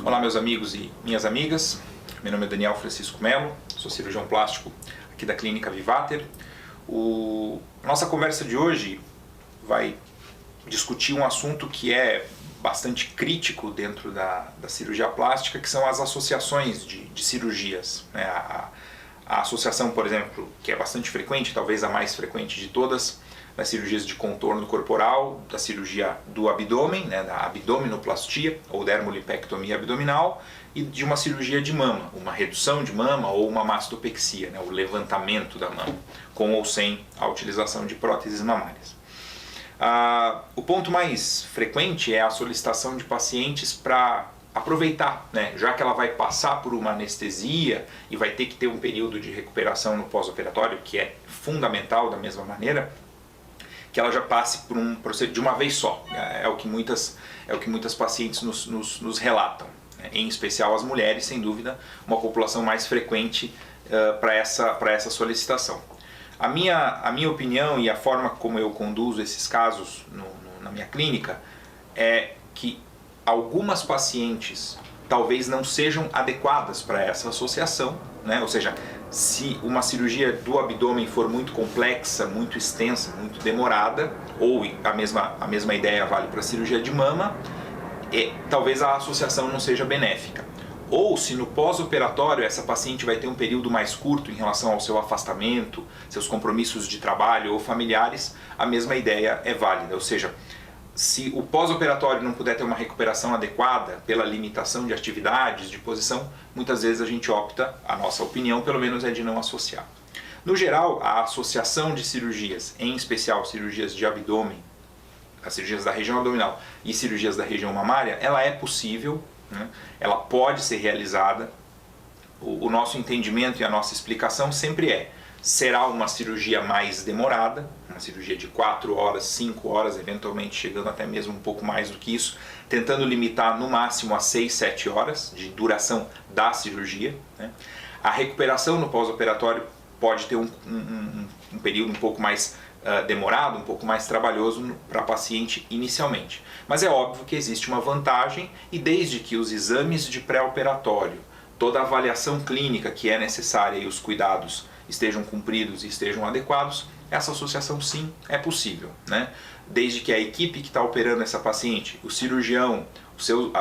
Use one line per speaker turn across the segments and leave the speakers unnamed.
Olá meus amigos e minhas amigas, meu nome é Daniel Francisco Melo, sou cirurgião plástico aqui da Clínica Vivater. A nossa conversa de hoje vai discutir um assunto que é bastante crítico dentro da cirurgia plástica, que são as associações de cirurgias, né? A associação, por exemplo, que é bastante frequente, talvez a mais frequente de todas, das cirurgias de contorno corporal, da cirurgia do abdômen, né, da abdominoplastia ou dermolipectomia abdominal, e de uma cirurgia de mama, uma redução de mama ou uma mastopexia, né, o levantamento da mama, com ou sem a utilização de próteses mamárias. O ponto mais frequente é a solicitação de pacientes para aproveitar, né, já que ela vai passar por uma anestesia e vai ter que ter um período de recuperação no pós-operatório, que é fundamental da mesma maneira, que ela já passe por um procedimento de uma vez só. É o que muitas pacientes nos relatam, né? Em especial as mulheres, sem dúvida, uma população mais frequente para essa solicitação. A minha opinião e a forma como eu conduzo esses casos na minha clínica é que algumas pacientes talvez não sejam adequadas para essa associação, né? Ou seja, se uma cirurgia do abdômen for muito complexa, muito extensa, muito demorada, ou a mesma ideia vale para a cirurgia de mama, talvez a associação não seja benéfica. Ou se no pós-operatório essa paciente vai ter um período mais curto em relação ao seu afastamento, seus compromissos de trabalho ou familiares, a mesma ideia é válida. Ou seja, se o pós-operatório não puder ter uma recuperação adequada pela limitação de atividades, de posição, muitas vezes a gente opta, a nossa opinião pelo menos é de não associar. No geral, a associação de cirurgias, em especial cirurgias de abdômen, as cirurgias da região abdominal e cirurgias da região mamária, ela é possível, né? Ela pode ser realizada. O nosso entendimento e a nossa explicação sempre será uma cirurgia mais demorada, uma cirurgia de 4 horas, 5 horas, eventualmente chegando até mesmo um pouco mais do que isso, tentando limitar no máximo a 6, 7 horas de duração da cirurgia, né? A recuperação no pós-operatório pode ter um período um pouco mais demorado, um pouco mais trabalhoso para a paciente inicialmente. Mas é óbvio que existe uma vantagem e desde que os exames de pré-operatório, toda a avaliação clínica que é necessária e os cuidados estejam cumpridos e estejam adequados, essa associação sim é possível, né? Desde que a equipe que está operando essa paciente, o cirurgião,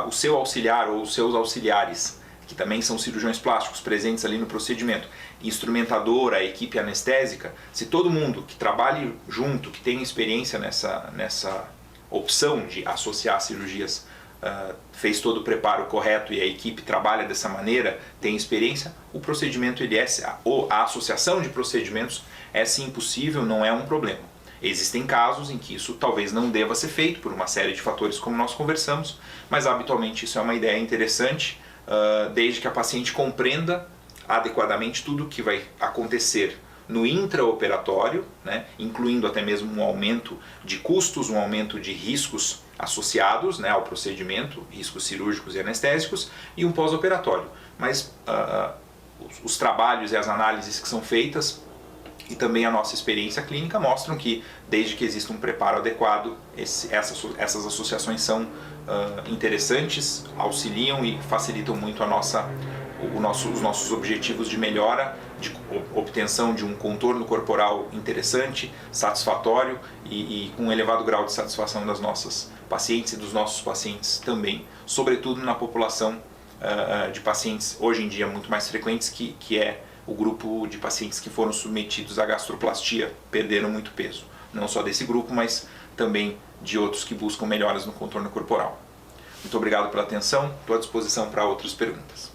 o seu auxiliar ou os seus auxiliares, que também são cirurgiões plásticos presentes ali no procedimento, instrumentadora, a equipe anestésica, se todo mundo que trabalhe junto, que tenha experiência nessa opção de associar cirurgias, fez todo o preparo correto e a equipe trabalha dessa maneira, tem experiência, o procedimento ou a associação de procedimentos é sim possível, não é um problema. Existem casos em que isso talvez não deva ser feito por uma série de fatores como nós conversamos, mas habitualmente isso é uma ideia interessante, desde que a paciente compreenda adequadamente tudo o que vai acontecer no intraoperatório, né, incluindo até mesmo um aumento de custos, um aumento de riscos associados, né, ao procedimento, riscos cirúrgicos e anestésicos, e um pós-operatório. Mas os trabalhos e as análises que são feitas e também a nossa experiência clínica mostram que, desde que exista um preparo adequado, essas associações são interessantes, auxiliam e facilitam muito os nossos objetivos de melhora, de obtenção de um contorno corporal interessante, satisfatório e com um elevado grau de satisfação das nossas pacientes e dos nossos pacientes também, sobretudo na população de pacientes hoje em dia muito mais frequentes, que é o grupo de pacientes que foram submetidos à gastroplastia, perderam muito peso. Não só desse grupo, mas também de outros que buscam melhoras no contorno corporal. Muito obrigado pela atenção, estou à disposição para outras perguntas.